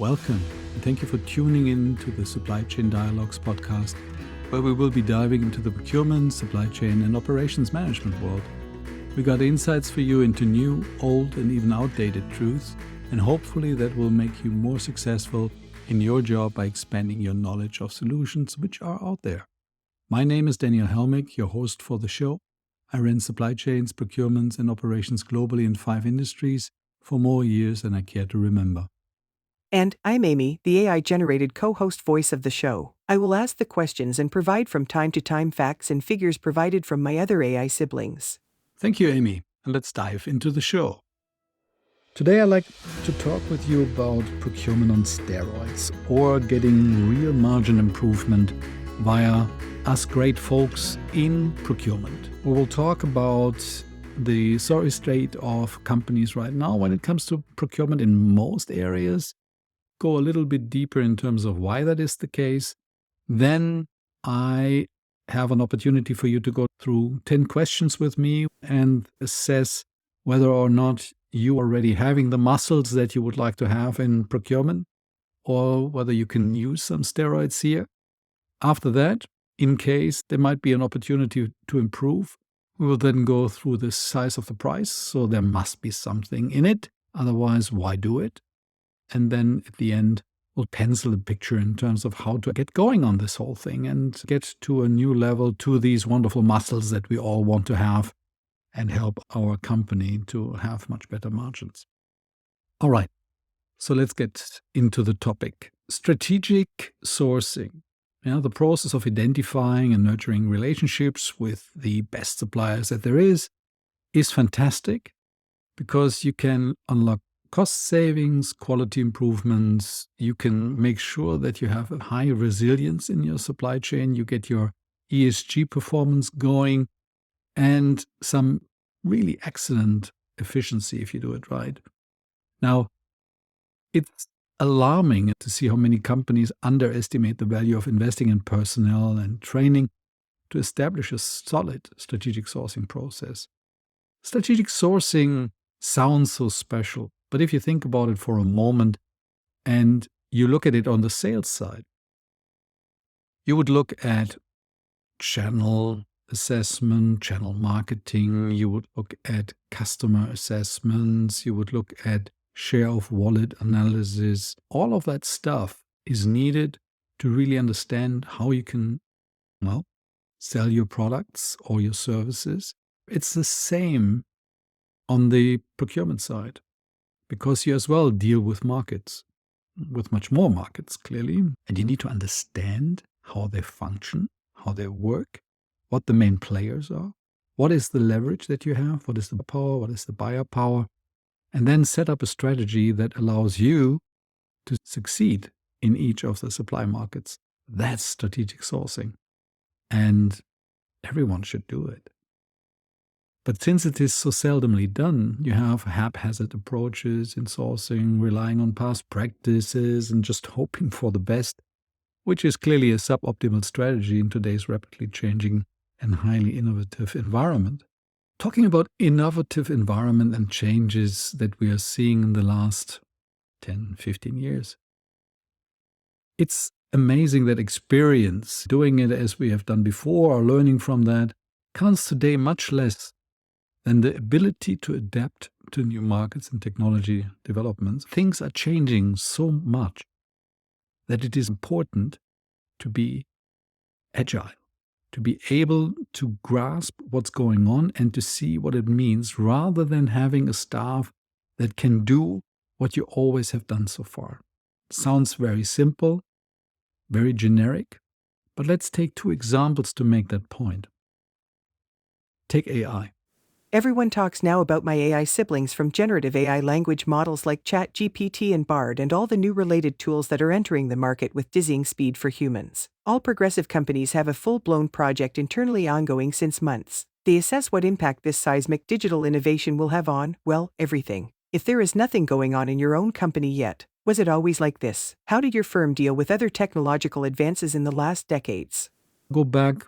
Welcome, and thank you for tuning in to the Supply Chain Dialogues podcast, where we will be diving into the procurement, supply chain, and operations management world. We got insights for you into new, old, and even outdated truths, and hopefully that will make you more successful in your job by expanding your knowledge of solutions which are out there. My name is Daniel Helmig, your host for the show. I ran supply chains, procurements, and operations globally in 5 industries for more years than I care to remember. And I'm Amy, the AI-generated co-host voice of the show. I will ask the questions and provide from time to time facts and figures provided from my other AI siblings. Thank you, Amy, and let's dive into the show. Today I'd like to talk with you about procurement on steroids, or getting real margin improvement via us great folks in procurement. We will talk about the sorry state of companies right now when it comes to procurement in most areas, go a little bit deeper in terms of why that is the case. Then I have an opportunity for you to go through 10 questions with me and assess whether or not you are already having the muscles that you would like to have in procurement, or whether you can use some steroids here. After that, in case there might be an opportunity to improve, we will then go through the size of the price. So there must be something in it. Otherwise, why do it? And then at the end, we'll pencil a picture in terms of how to get going on this whole thing and get to a new level, to these wonderful muscles that we all want to have and help our company to have much better margins. All right, so let's get into the topic. Strategic sourcing. The process of identifying and nurturing relationships with the best suppliers that there is fantastic, because you can unlock cost savings, quality improvements. You can make sure that you have a high resilience in your supply chain. You get your ESG performance going and some really excellent efficiency if you do it right. Now, it's alarming to see how many companies underestimate the value of investing in personnel and training to establish a solid strategic sourcing process. Strategic sourcing sounds so special, but if you think about it for a moment and you look at it on the sales side, you would look at channel assessment, channel marketing, you would look at customer assessments, you would look at share of wallet analysis. All of that stuff is needed to really understand how you can, sell your products or your services. It's the same on the procurement side, because you as well deal with markets, with much more markets, clearly. And you need to understand how they function, how they work, what the main players are, what is the leverage that you have, what is the power, what is the buyer power, and then set up a strategy that allows you to succeed in each of the supply markets. That's strategic sourcing. And everyone should do it. But since it is so seldomly done, you have haphazard approaches in sourcing, relying on past practices and just hoping for the best, which is clearly a suboptimal strategy in today's rapidly changing and highly innovative environment. Talking about innovative environment and changes that we are seeing in the last 10, 15 years, it's amazing that experience, doing it as we have done before or learning from that, counts today much less than the ability to adapt to new markets and technology developments. Things are changing so much that it is important to be agile, to be able to grasp what's going on and to see what it means, rather than having a staff that can do what you always have done so far. Sounds very simple, very generic, but let's take 2 examples to make that point. Take AI. Everyone talks now about my AI siblings, from generative AI language models like ChatGPT and Bard, and all the new related tools that are entering the market with dizzying speed for humans. All progressive companies have a full-blown project internally ongoing since months. They assess what impact this seismic digital innovation will have on, well, everything. If there is nothing going on in your own company yet, was it always like this? How did your firm deal with other technological advances in the last decades? Go back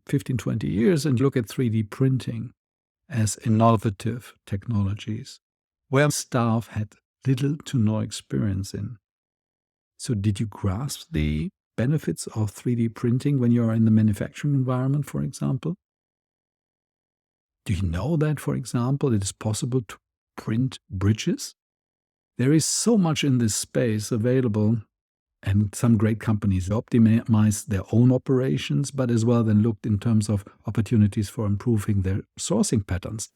15, 20 years and look at 3D printing as innovative technologies, where staff had little to no experience in. So did you grasp the benefits of 3D printing when you are in the manufacturing environment, for example? Do you know that, for example, it is possible to print bridges? There is so much in this space available, and some great companies optimize their own operations, but as well then looked in terms of opportunities for improving their sourcing patterns.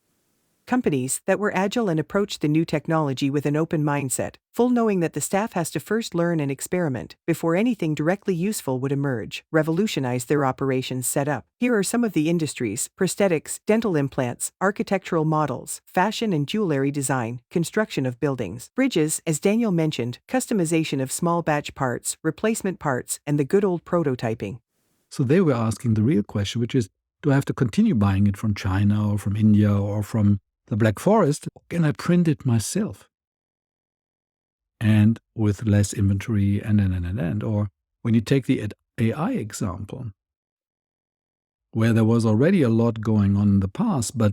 Companies that were agile and approached the new technology with an open mindset, full knowing that the staff has to first learn and experiment before anything directly useful would emerge, revolutionized their operations setup. Here are some of the industries: prosthetics, dental implants, architectural models, fashion and jewelry design, construction of buildings, bridges, as Daniel mentioned, customization of small batch parts, replacement parts, and the good old prototyping. So they were asking the real question, which is, do I have to continue buying it from China or from India or from the Black Forest? Or can I print it myself? And with less inventory and. Or when you take the AI example, where there was already a lot going on in the past, but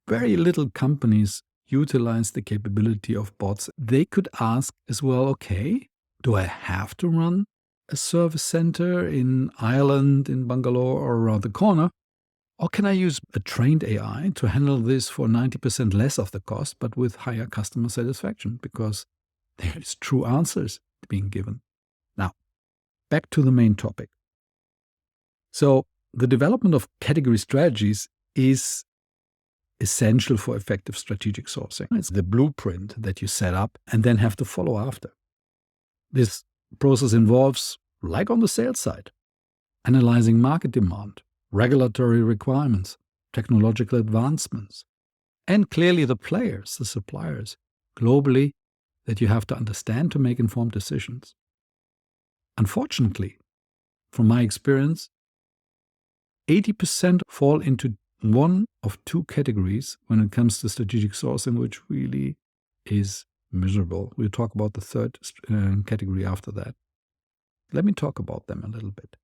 very little companies utilized the capability of bots, they could ask as well, okay, do I have to run a service center in Ireland, in Bangalore, or around the corner? Or can I use a trained AI to handle this for 90% less of the cost, but with higher customer satisfaction? Because there is true answers being given. Now, back to the main topic. So the development of category strategies is essential for effective strategic sourcing. It's the blueprint that you set up and then have to follow after. This process involves, like on the sales side, analyzing market demand, regulatory requirements, technological advancements, and clearly the players, the suppliers, globally, that you have to understand to make informed decisions. Unfortunately, from my experience, 80% fall into one of two categories when it comes to strategic sourcing, which really is miserable. We'll talk about the third category after that. Let me talk about them a little bit.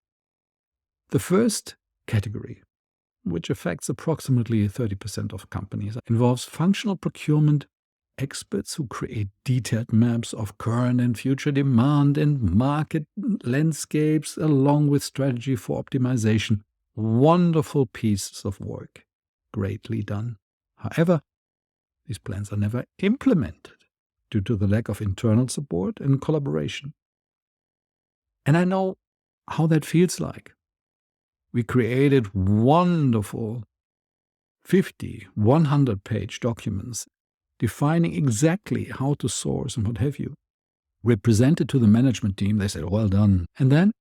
The first category, which affects approximately 30% of companies, involves functional procurement experts who create detailed maps of current and future demand and market landscapes, along with strategy for optimization. Wonderful pieces of work, greatly done. However, these plans are never implemented due to the lack of internal support and collaboration. And I know how that feels like. We created wonderful 50, 100-page documents defining exactly how to source and what have you. Represented to the management team, they said, well done. And then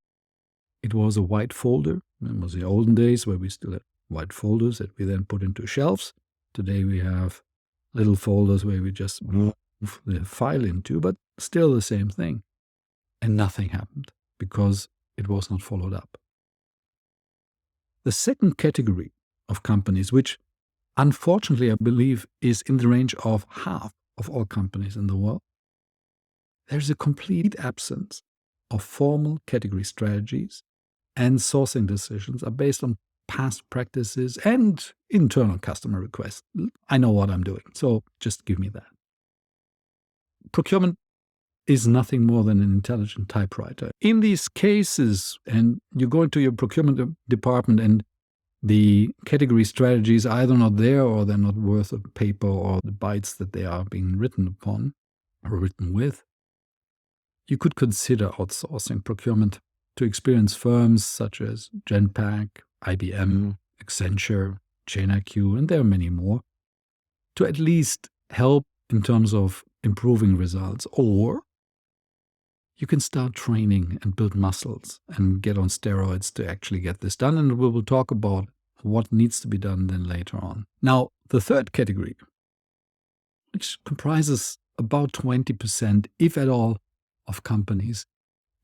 it was a white folder. It was the olden days where we still had white folders that we then put into shelves. Today we have little folders where we just move the file into, but still the same thing. And nothing happened because it was not followed up. The second category of companies, which unfortunately I believe is in the range of half of all companies in the world, there's a complete absence of formal category strategies, and sourcing decisions are based on past practices and internal customer requests. I know what I'm doing, so just give me that. Procurement is nothing more than an intelligent typewriter. In these cases, and you go into your procurement department and the category strategies are either not there or they're not worth the paper or the bytes that they are being written upon or written with, you could consider outsourcing procurement to experienced firms such as Genpact, IBM, Accenture, ChainIQ, and there are many more, to at least help in terms of improving results. Or you can start training and build muscles and get on steroids to actually get this done. And we will talk about what needs to be done then later on. Now, the third category, which comprises about 20%, if at all, of companies,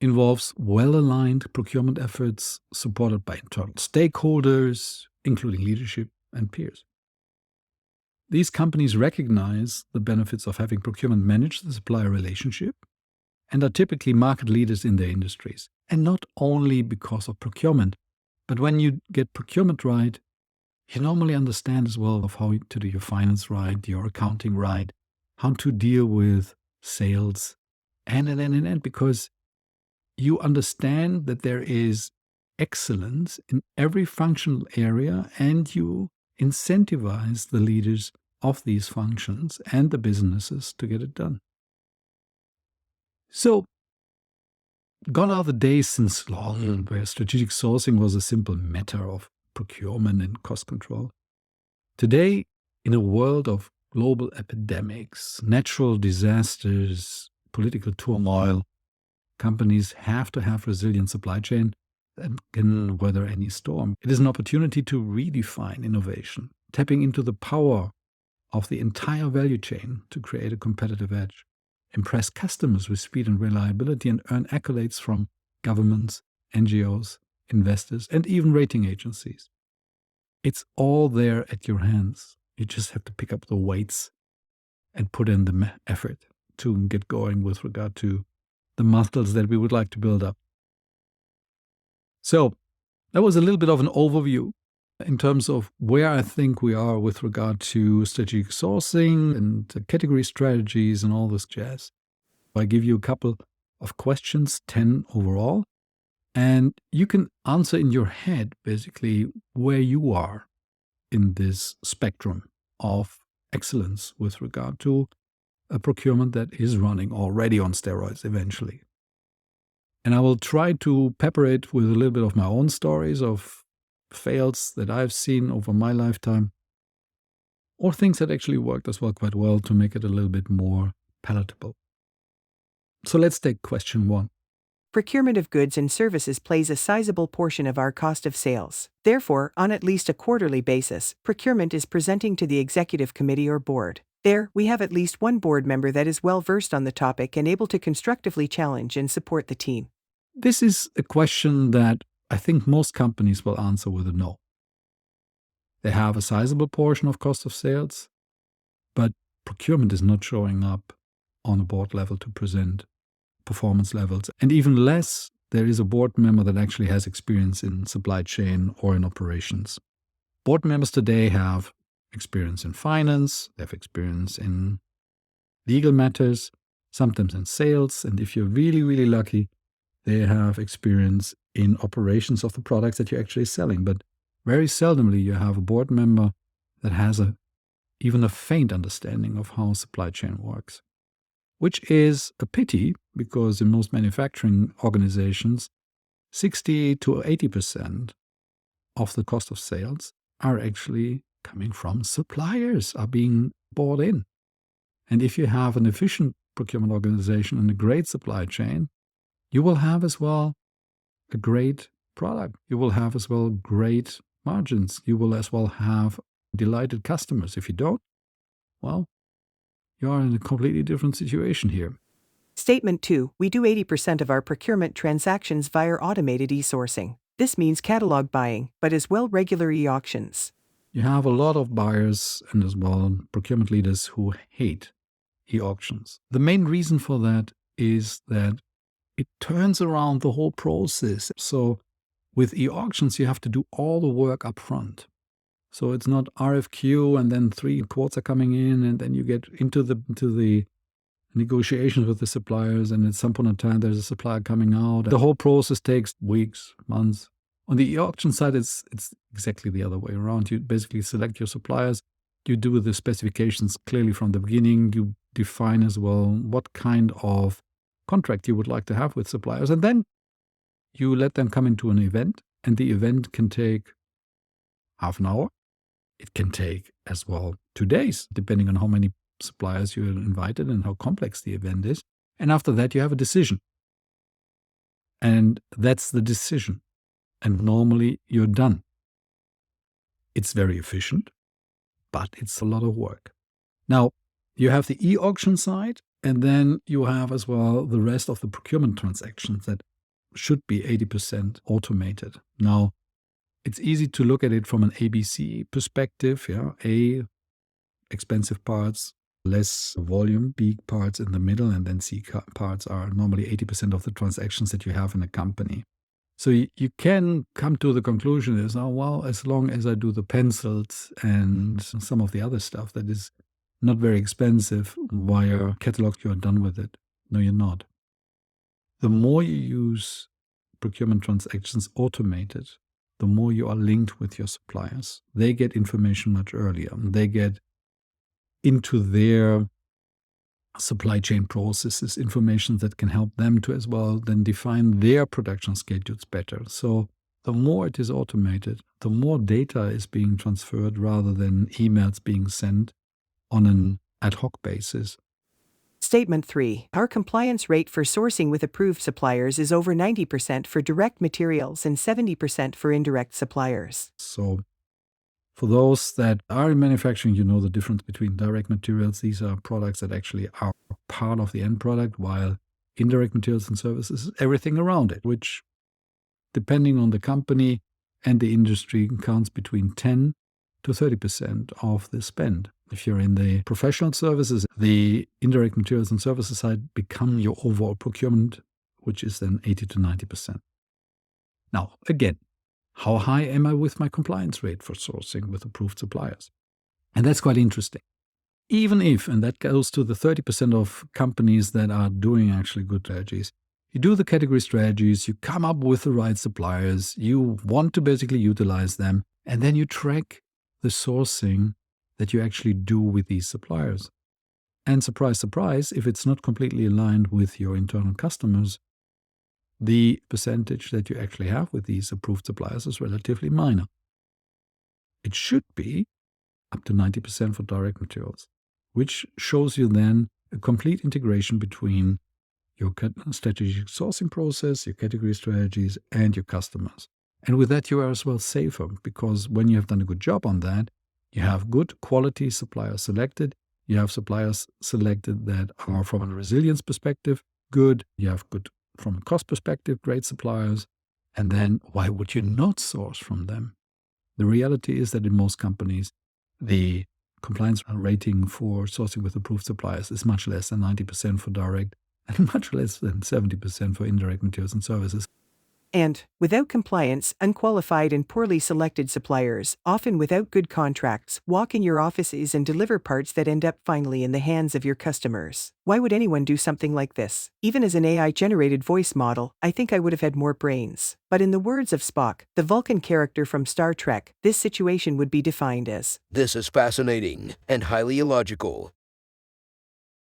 involves well-aligned procurement efforts supported by internal stakeholders, including leadership and peers. These companies recognize the benefits of having procurement manage the supplier relationship and are typically market leaders in their industries. And not only because of procurement, but when you get procurement right, you normally understand as well of how to do your finance right, your accounting right, how to deal with sales, and because you understand that there is excellence in every functional area, and you incentivize the leaders of these functions and the businesses to get it done. So, gone are the days since long where strategic sourcing was a simple matter of procurement and cost control. Today, in a world of global epidemics, natural disasters, political turmoil, companies have to have resilient supply chain that can weather any storm. It is an opportunity to redefine innovation, tapping into the power of the entire value chain to create a competitive edge, impress customers with speed and reliability, and earn accolades from governments, NGOs, investors, and even rating agencies. It's all there at your hands. You just have to pick up the weights and put in the effort to get going with regard to the muscles that we would like to build up. So that was a little bit of an overview in terms of where I think we are with regard to strategic sourcing and category strategies and all this jazz. I give you a couple of questions, 10 overall, and you can answer in your head basically where you are in this spectrum of excellence with regard to a procurement that is running already on steroids eventually. And I will try to pepper it with a little bit of my own stories of fails that I've seen over my lifetime, or things that actually worked as well quite well to make it a little bit more palatable. So let's take question 1. Procurement of goods and services plays a sizable portion of our cost of sales. Therefore, on at least a quarterly basis, procurement is presenting to the executive committee or board. There, we have at least one board member that is well versed on the topic and able to constructively challenge and support the team. This is a question that I think most companies will answer with a no. They have a sizable portion of cost of sales, but procurement is not showing up on a board level to present performance levels. And even less, there is a board member that actually has experience in supply chain or in operations. Board members today have experience in finance, they have experience in legal matters, sometimes in sales, and if you're really, really lucky, they have experience in operations of the products that you're actually selling. But very seldomly you have a board member that has even a faint understanding of how supply chain works, which is a pity because in most manufacturing organizations, 60 to 80% of the cost of sales are actually coming from suppliers, are being bought in. And if you have an efficient procurement organization and a great supply chain, you will have as well a great product. You will have as well great margins. You will as well have delighted customers. If you don't, well, you are in a completely different situation here. Statement 2. We do 80% of our procurement transactions via automated e-sourcing. This means catalog buying, but as well regular e-auctions. You have a lot of buyers and as well procurement leaders who hate e-auctions. The main reason for that is that it turns around the whole process. So with e-auctions, you have to do all the work up front. So it's not RFQ and then 3 quotes are coming in and then you get into the negotiations with the suppliers, and at some point in time there's a supplier coming out. The whole process takes weeks, months. On the e-auction side, it's exactly the other way around. You basically select your suppliers. You do the specifications clearly from the beginning. You define as well what kind of contract you would like to have with suppliers. And then you let them come into an event, and the event can take half an hour. It can take as well 2 days, depending on how many suppliers you're invited and how complex the event is. And after that, you have a decision. And that's the decision. And normally you're done. It's very efficient, but it's a lot of work. Now, you have the e-auction side, and then you have as well the rest of the procurement transactions that should be 80% automated. Now, it's easy to look at it from an ABC perspective. A, expensive parts, less volume, B parts in the middle, and then C parts are normally 80% of the transactions that you have in a company. So you can come to the conclusion is, oh, well, as long as I do the pencils and some of the other stuff that is not very expensive via catalog, you're done with it. No, you're not. The more you use procurement transactions automated, the more you are linked with your suppliers. They get information much earlier. They get into their supply chain processes information that can help them to as well then define their production schedules better. So the more it is automated, the more data is being transferred rather than emails being sent on an ad hoc basis. Statement 3. Our compliance rate for sourcing with approved suppliers is over 90% for direct materials and 70% for indirect suppliers. So for those that are in manufacturing, you know the difference between direct materials. These are products that actually are part of the end product, while indirect materials and services is everything around it, which, depending on the company and the industry, counts between 10 to 30% of the spend. If you're in the professional services, the indirect materials and services side become your overall procurement, which is then 80 to 90%. Now, again, how high am I with my compliance rate for sourcing with approved suppliers? And that's quite interesting. Even if, and that goes to the 30% of companies that are doing actually good strategies, you do the category strategies, you come up with the right suppliers, you want to basically utilize them, and then you track the sourcing that you actually do with these suppliers. And surprise, surprise, if it's not completely aligned with your internal customers, the percentage that you actually have with these approved suppliers is relatively minor. It should be up to 90% for direct materials, which shows you then a complete integration between your strategic sourcing process, your category strategies, and your customers. And with that, you are as well safer, because when you have done a good job on that, you have good quality suppliers selected. You have suppliers selected that are, from a resilience perspective, good. You have good, from a cost perspective, great suppliers. And then why would you not source from them? The reality is that in most companies, the compliance rating for sourcing with approved suppliers is much less than 90% for direct and much less than 70% for indirect materials and services. And, without compliance, unqualified and poorly selected suppliers, often without good contracts, walk in your offices and deliver parts that end up finally in the hands of your customers. Why would anyone do something like this? Even as an AI-generated voice model, I think I would have had more brains. But in the words of Spock, the Vulcan character from Star Trek, this situation would be defined as, "This is fascinating and highly illogical."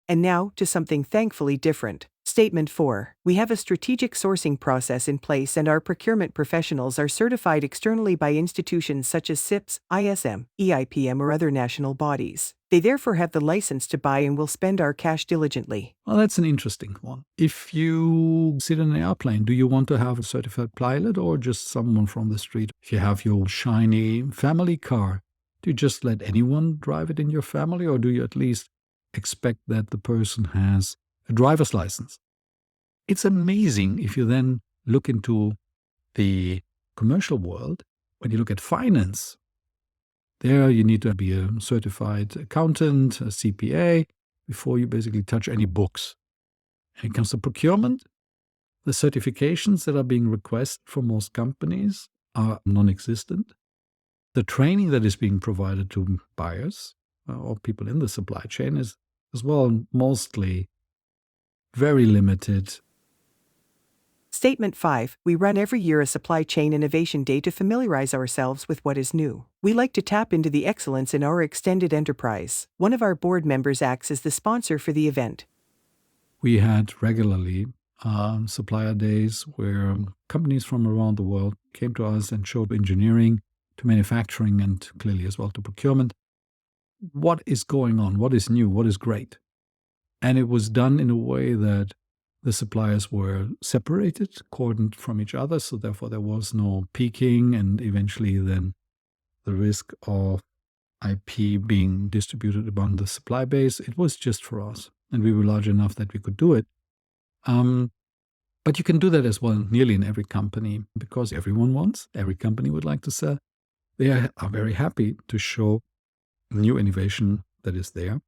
And now, to something thankfully different. Statement 4. We have a strategic sourcing process in place, and our procurement professionals are certified externally by institutions such as SIPS, ISM, EIPM, or other national bodies. They therefore have the license to buy and will spend our cash diligently. Well, that's an interesting one. If you sit in an airplane, do you want to have a certified pilot or just someone from the street? If you have your shiny family car, do you just let anyone drive it in your family, or do you at least expect that the person has a driver's license? It's amazing if you then look into the commercial world. When you look at finance, there you need to be a certified accountant, a CPA, before you basically touch any books. When it comes to procurement, the certifications that are being requested for most companies are non-existent. The training that is being provided to buyers or people in the supply chain is as well mostly very limited. Statement 5. We run every year a supply chain innovation day to familiarize ourselves with what is new. We like to tap into the excellence in our extended enterprise. One of our board members acts as the sponsor for the event. We had regularly supplier days where companies from around the world came to us and showed engineering to manufacturing and clearly as well to procurement. What is going on? What is new? What is great? And it was done in a way that the suppliers were separated, cordoned from each other, so therefore there was no peaking and eventually then the risk of IP being distributed among the supply base. It was just for us, and we were large enough that we could do it. But you can do that as well nearly in every company, because everyone wants, every company would like to sell. They are very happy to show new innovation that is there,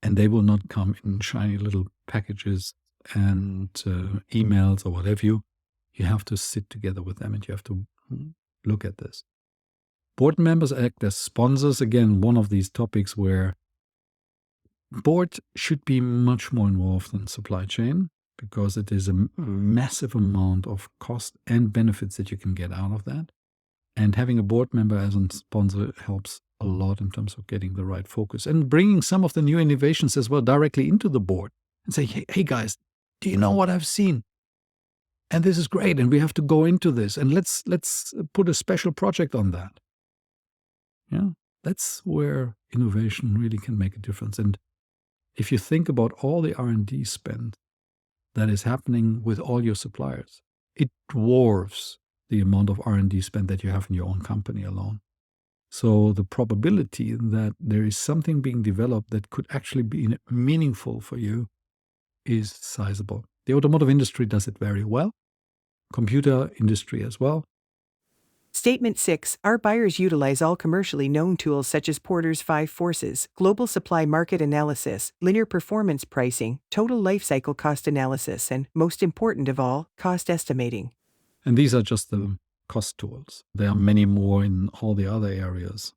and they will not come in shiny little packages and emails or whatever you have to sit together with them and you have to look at this. Board members act as sponsors. Again, one of these topics where board should be much more involved in supply chain. because it is a massive amount of cost and benefits that you can get out of that. And having a board member as a sponsor helps a lot in terms of getting the right focus and bringing some of the new innovations as well directly into the board and say, hey guys, do you know what I've seen? And this is great, and we have to go into this, and let's put a special project on that. Yeah, that's where innovation really can make a difference. And if you think about all the R&D spend that is happening with all your suppliers, it dwarfs the amount of R&D spend that you have in your own company alone. So the probability that there is something being developed that could actually be meaningful for you is sizable. The automotive industry does it very well. Computer industry as well. Statement 6. Our buyers utilize all commercially known tools such as Porter's 5 forces, global supply market analysis, linear performance pricing, total lifecycle cost analysis, and, most important of all, cost estimating. And these are just the cost tools. There are many more in all the other areas.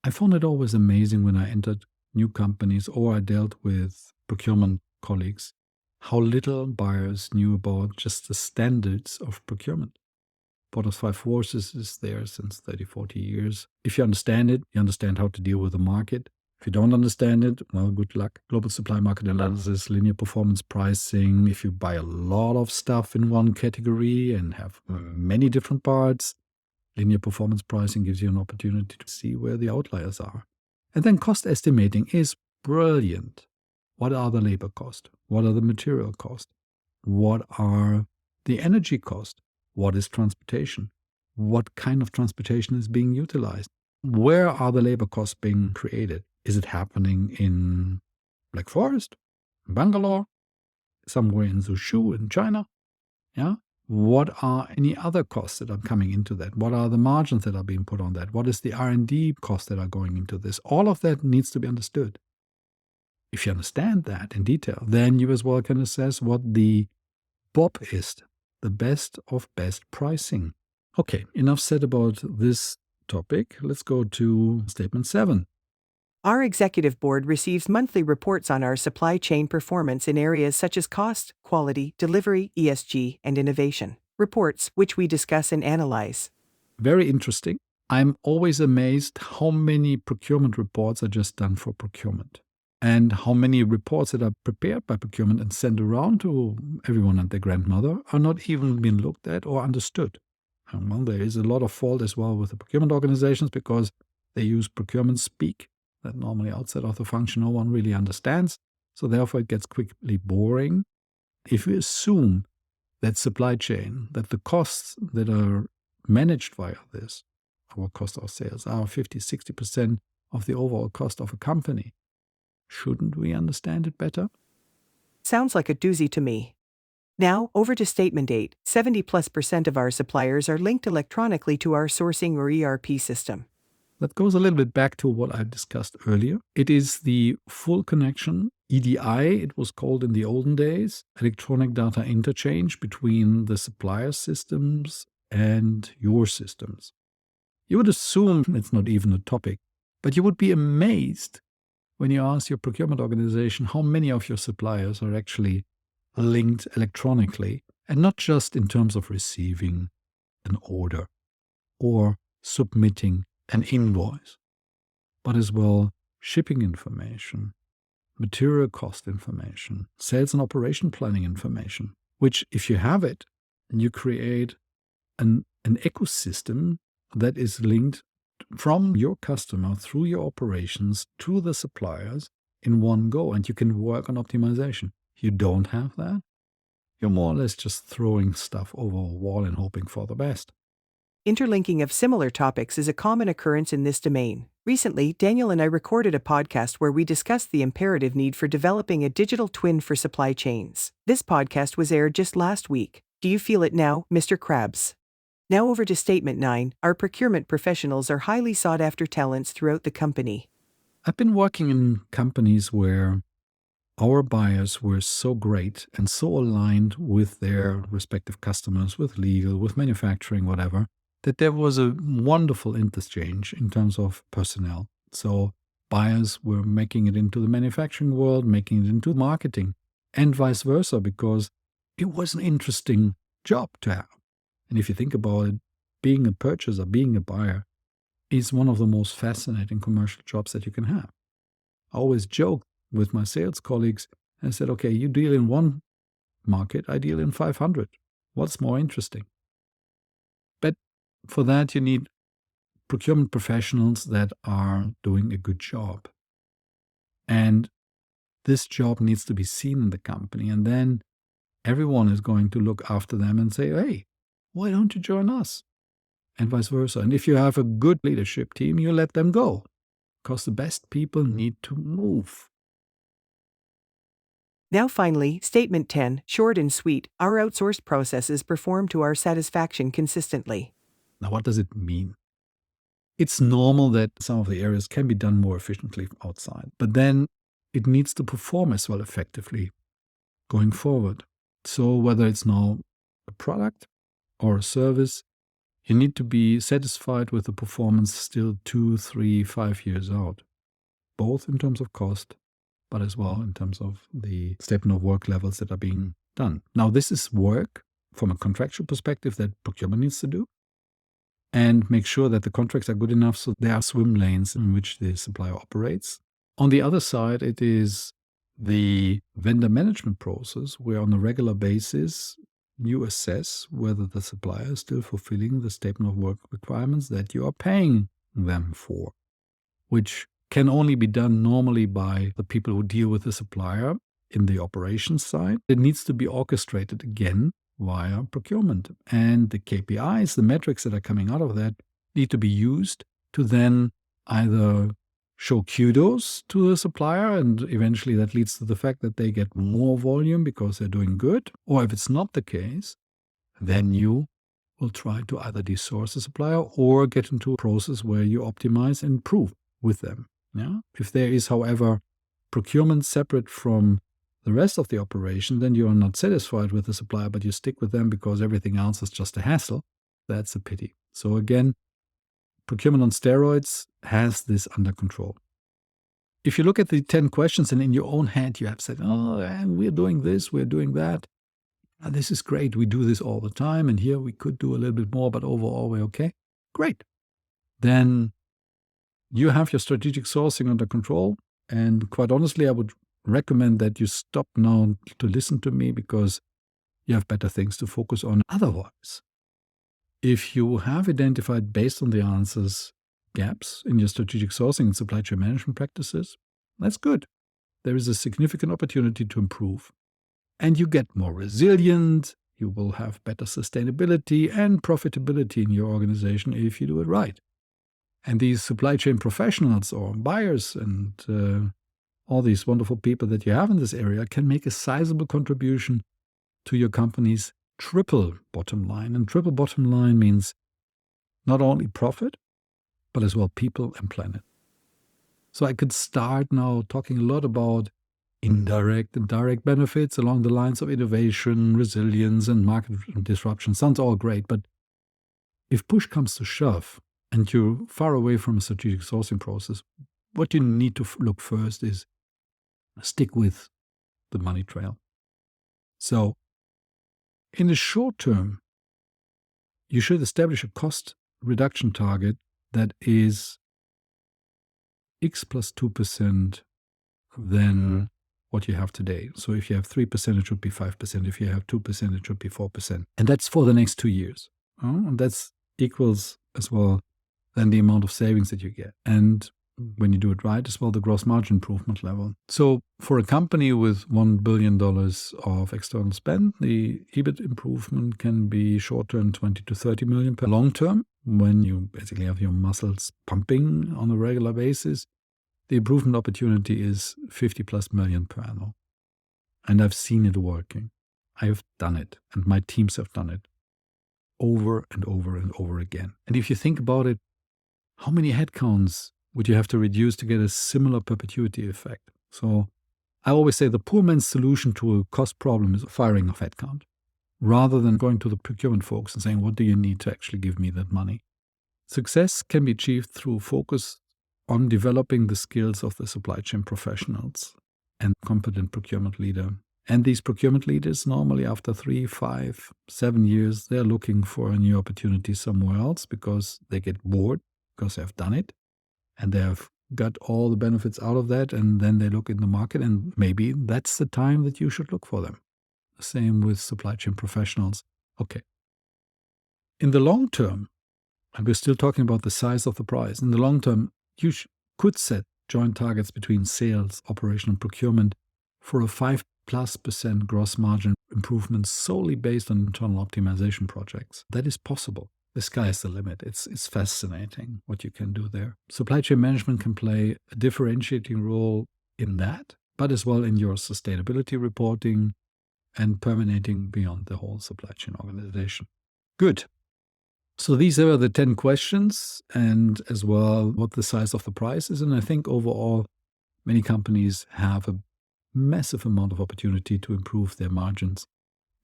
I found it always amazing when I entered new companies or I dealt with procurement colleagues, how little buyers knew about just the standards of procurement. Porter's 5 forces is there since 30, 40 years. If you understand it, you understand how to deal with the market. If you don't understand it, well, good luck. Global supply market analysis, linear performance pricing. If you buy a lot of stuff in one category and have many different parts, linear performance pricing gives you an opportunity to see where the outliers are. And then cost estimating is brilliant. What are the labor costs? What are the material costs? What are the energy costs? What is transportation? What kind of transportation is being utilized? Where are the labor costs being created? Is it happening in Black Forest, in Bangalore, somewhere in Suzhou in China? Yeah. What are any other costs that are coming into that? What are the margins that are being put on that? What is the R&D costs that are going into this? All of that needs to be understood. If you understand that in detail, then you as well can assess what the BOP is, the best of best pricing. Okay, enough said about this topic. Let's go to statement 7. Our executive board receives monthly reports on our supply chain performance in areas such as cost, quality, delivery, ESG, and innovation. Reports which we discuss and analyze. Very interesting. I'm always amazed how many procurement reports are just done for procurement, and how many reports that are prepared by procurement and sent around to everyone and their grandmother are not even being looked at or understood. And well, there is a lot of fault as well with the procurement organizations because they use procurement speak that normally outside of the function no one really understands. So therefore it gets quickly boring. If we assume that supply chain, that the costs that are managed via this, our cost of sales, are 50, 60% of the overall cost of a company, shouldn't we understand it better? Sounds like a doozy to me. Now, over to statement 8. 70+% of our suppliers are linked electronically to our sourcing or ERP system. That goes a little bit back to what I discussed earlier. It is the full connection, EDI, it was called in the olden days, electronic data interchange between the supplier systems and your systems. You would assume it's not even a topic, but you would be amazed when you ask your procurement organization how many of your suppliers are actually linked electronically, and not just in terms of receiving an order or submitting an invoice, but as well shipping information, material cost information, sales and operation planning information, which if you have it, you create an ecosystem that is linked from your customer through your operations to the suppliers in one go, and you can work on optimization. You don't have that, you're more or less just throwing stuff over a wall and hoping for the best. Interlinking of similar topics is a common occurrence in this domain. Recently, Daniel and I recorded a podcast where we discussed the imperative need for developing a digital twin for supply chains. This podcast was aired just last week. Do you feel it now, Mr. Krabs? Now over to statement 9. Our procurement professionals are highly sought after talents throughout the company. I've been working in companies where our buyers were so great and so aligned with their respective customers, with legal, with manufacturing, whatever, that there was a wonderful interchange in terms of personnel. So buyers were making it into the manufacturing world, making it into marketing. and vice versa, because it was an interesting job to have. And if you think about it, being a purchaser, being a buyer, is one of the most fascinating commercial jobs that you can have. I always joke with my sales colleagues and said, okay, you deal in one market, I deal in 500. What's more interesting? But for that, you need procurement professionals that are doing a good job. And this job needs to be seen in the company. And then everyone is going to look after them and say, hey, why don't you join us? And vice versa. And if you have a good leadership team, you let them go, because the best people need to move. Now finally, Statement 10, short and sweet, our outsourced processes perform to our satisfaction consistently. Now, what does it mean? It's normal that some of the areas can be done more efficiently outside, but then it needs to perform as well effectively going forward. So whether it's now a product or a service, you need to be satisfied with the performance still 2, 3, 5 years out, both in terms of cost, but as well in terms of the statement of work levels that are being done. Now, this is work from a contractual perspective that procurement needs to do, and make sure that the contracts are good enough so there are swim lanes in which the supplier operates. On the other side, it is the vendor management process, where on a regular basis you assess whether the supplier is still fulfilling the statement of work requirements that you are paying them for, which can only be done normally by the people who deal with the supplier in the operations side. It needs to be orchestrated again via procurement. And the KPIs, the metrics that are coming out of that, need to be used to then either show kudos to the supplier, and eventually that leads to the fact that they get more volume because they're doing good. Or if it's not the case, then you will try to either desource the supplier or get into a process where you optimize and improve with them. Yeah? If there is, however, procurement separate from the rest of the operation, then you are not satisfied with the supplier, but you stick with them because everything else is just a hassle. That's a pity. So again, procurement on steroids has this under control. If you look at the 10 questions and in your own head you have said, oh, we're doing this, we're doing that. This is great. We do this all the time. And here we could do a little bit more, but overall we're okay. Great. Then you have your strategic sourcing under control. And quite honestly, I would recommend that you stop now to listen to me, because you have better things to focus on otherwise. If you have identified, based on the answers, gaps in your strategic sourcing and supply chain management practices, that's good. There is a significant opportunity to improve. And you get more resilient, you will have better sustainability and profitability in your organization if you do it right. And these supply chain professionals or buyers and all these wonderful people that you have in this area can make a sizable contribution to your company's triple bottom line. And triple bottom line means not only profit, but as well people and planet. So I could start now talking a lot about indirect and direct benefits along the lines of innovation, resilience, and market disruption. Sounds all great, but if push comes to shove and you're far away from a strategic sourcing process, what you need to look first is stick with the money trail. So in the short term, you should establish a cost reduction target that is X plus 2% than what you have today. So if you have 3%, it should be 5%. If you have 2%, it should be 4%. And that's for the next 2 years. And that's equals as well then the amount of savings that you get. And when you do it right, as well, the gross margin improvement level. So for a company with $1 billion of external spend, the EBIT improvement can be short-term 20 to 30 million per long-term. When you basically have your muscles pumping on a regular basis, the improvement opportunity is 50 plus million per annum. And I've seen it working. I have done it, and my teams have done it over and over and over again. And if you think about it, how many headcounts would you have to reduce to get a similar perpetuity effect? So I always say the poor man's solution to a cost problem is firing of headcount, rather than going to the procurement folks and saying, what do you need to actually give me that money? Success can be achieved through focus on developing the skills of the supply chain professionals and competent procurement leader And these procurement leaders, normally after 3, 5, 7 years, they're looking for a new opportunity somewhere else because they get bored, because they've done it, and they have got all the benefits out of that, and then they look in the market, and maybe that's the time that you should look for them. Same with supply chain professionals. Okay. In the long term, and we're still talking about the size of the prize, in the long term, you could set joint targets between sales, operation, and procurement for a 5+% gross margin improvement solely based on internal optimization projects. That is possible. The sky is the limit. It's fascinating what you can do there. Supply chain management can play a differentiating role in that, but as well in your sustainability reporting and permeating beyond the whole supply chain organization. Good. So these are the 10 questions, and as well what the size of the prize is. And I think overall, many companies have a massive amount of opportunity to improve their margins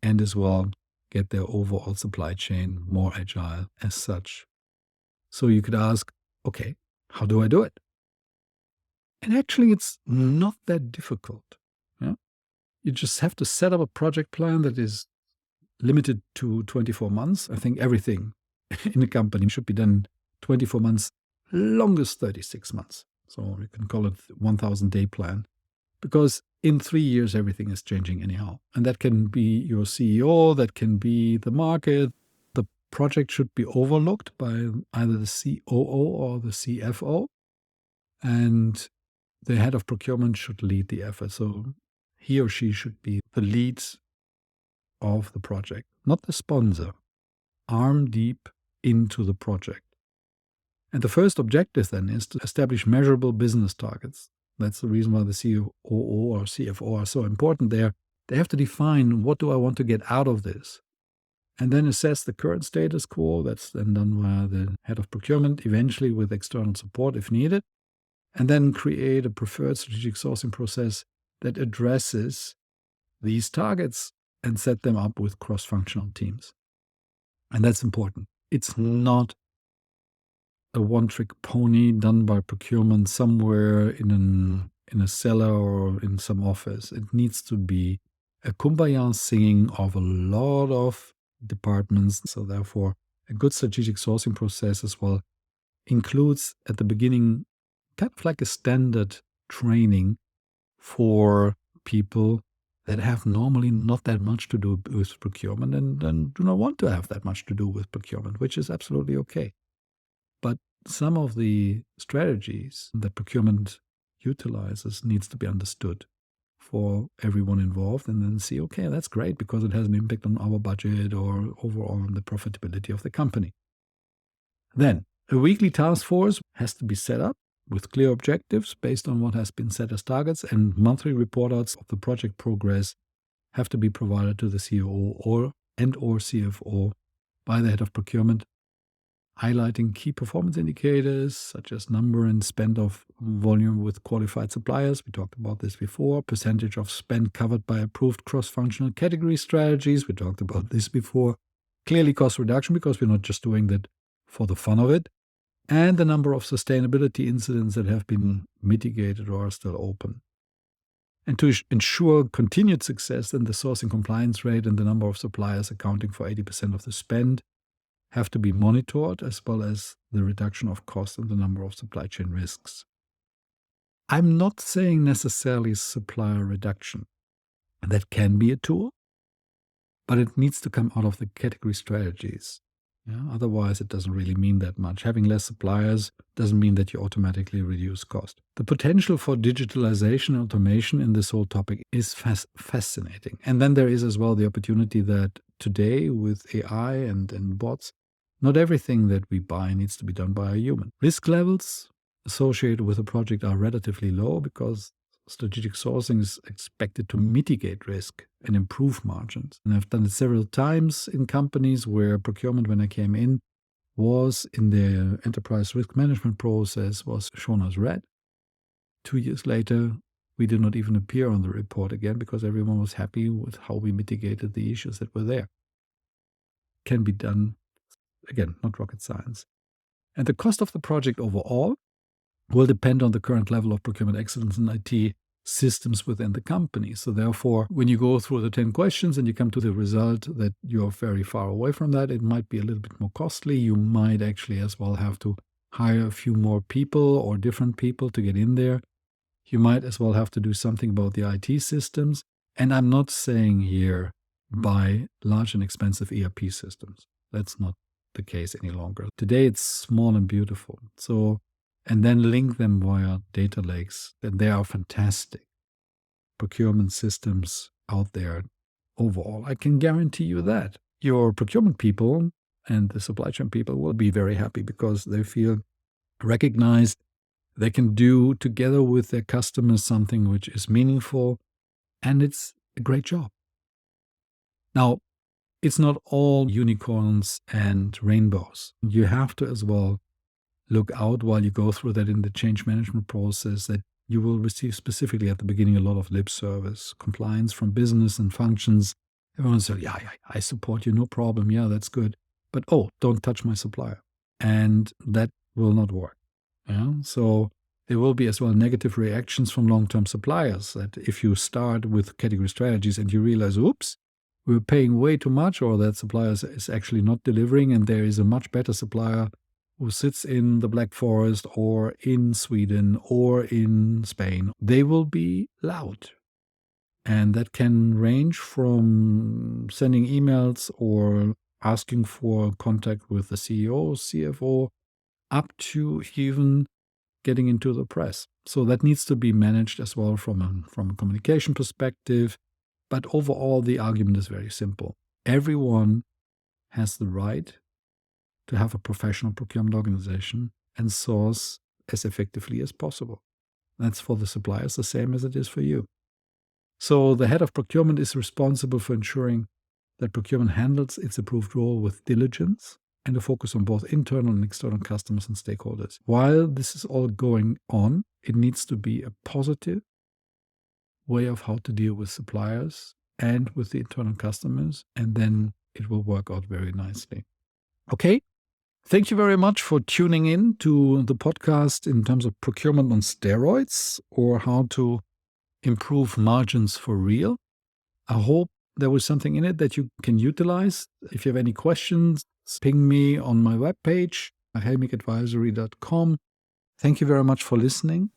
and as well get their overall supply chain more agile as such. So you could ask, okay, how do I do it? And actually, it's not that difficult. Yeah? You just have to set up a project plan that is limited to 24 months. I think everything in a company should be done 24 months, longest 36 months. So you can call it 1,000-day plan. Because in 3 years, everything is changing anyhow. And that can be your CEO, that can be the market. The project should be overlooked by either the COO or the CFO. And the head of procurement should lead the effort. So he or she should be the lead of the project, not the sponsor. Arm deep into the project. And the first objective then is to establish measurable business targets. That's the reason why the COO or CFO are so important there. They have to define, what do I want to get out of this? And then assess the current status quo. That's then done by the head of procurement, eventually with external support if needed. And then create a preferred strategic sourcing process that addresses these targets and set them up with cross-functional teams. And that's important. It's not a one-trick pony done by procurement somewhere in a cellar or in some office. It needs to be a kumbaya singing of a lot of departments. So therefore, a good strategic sourcing process as well includes at the beginning kind of like a standard training for people that have normally not that much to do with procurement and do not want to have that much to do with procurement, which is absolutely okay. But some of the strategies that procurement utilizes needs to be understood for everyone involved, and then see, okay, that's great because it has an impact on our budget or overall on the profitability of the company. Then a weekly task force has to be set up with clear objectives based on what has been set as targets, and monthly report outs of the project progress have to be provided to the COO or CFO by the head of procurement, highlighting key performance indicators such as number and spend of volume with qualified suppliers. We talked about this before. Percentage of spend covered by approved cross-functional category strategies. We talked about this before. Clearly cost reduction, because we're not just doing that for the fun of it. And the number of sustainability incidents that have been mitigated or are still open. And to ensure continued success, then the sourcing compliance rate and the number of suppliers accounting for 80% of the spend have to be monitored, as well as the reduction of cost and the number of supply chain risks. I'm not saying necessarily supplier reduction. That can be a tool, but it needs to come out of the category strategies. Yeah? Otherwise, it doesn't really mean that much. Having less suppliers doesn't mean that you automatically reduce cost. The potential for digitalization and automation in this whole topic is fascinating. And then there is as well the opportunity that today with AI and bots, not everything that we buy needs to be done by a human. Risk levels associated with a project are relatively low because strategic sourcing is expected to mitigate risk and improve margins. And I've done it several times in companies where procurement, when I came in, was in the enterprise risk management process was shown as red. 2 years later, we did not even appear on the report again because everyone was happy with how we mitigated the issues that were there. Can be done. Again, not rocket science. And the cost of the project overall will depend on the current level of procurement excellence in IT, systems within the company. So therefore, when you go through the 10 questions and you come to the result that you're very far away from that, it might be a little bit more costly. You might actually as well have to hire a few more people or different people to get in there. You might as well have to do something about the IT systems. And I'm not saying here buy large and expensive ERP systems. That's not the case any longer. Today it's small and beautiful. And then link them via data lakes. And they are fantastic procurement systems out there overall. I can guarantee you that your procurement people and the supply chain people will be very happy because they feel recognized. They can do together with their customers something which is meaningful, and it's a great job. Now, it's not all unicorns and rainbows. You have to as well look out while you go through that in the change management process that you will receive specifically at the beginning a lot of lip service, compliance from business and functions. Everyone says, yeah, I support you, no problem. Yeah, that's good. But don't touch my supplier. And that will not work. Yeah? So there will be as well negative reactions from long-term suppliers that if you start with category strategies and you realize, oops, we're paying way too much, or that supplier is actually not delivering and there is a much better supplier who sits in the Black Forest or in Sweden or in Spain, they will be loud. And that can range from sending emails or asking for contact with the CEO, CFO, up to even getting into the press. So that needs to be managed as well from a communication perspective. But overall, the argument is very simple. Everyone has the right to have a professional procurement organization and source as effectively as possible. That's for the suppliers the same as it is for you. So the head of procurement is responsible for ensuring that procurement handles its approved role with diligence and a focus on both internal and external customers and stakeholders. While this is all going on, it needs to be a positive way of how to deal with suppliers and with the internal customers, and then it will work out very nicely. Okay? Thank you very much for tuning in to the podcast in terms of procurement on steroids or how to improve margins for real. I hope there was something in it that you can utilize. If you have any questions, ping me on my webpage, helmicadvisory.com. Thank you very much for listening.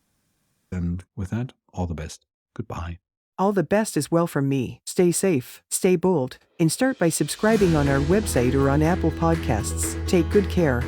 And with that, all the best. Goodbye. All the best as well from me. Stay safe, stay bold, and start by subscribing on our website or on Apple Podcasts. Take good care.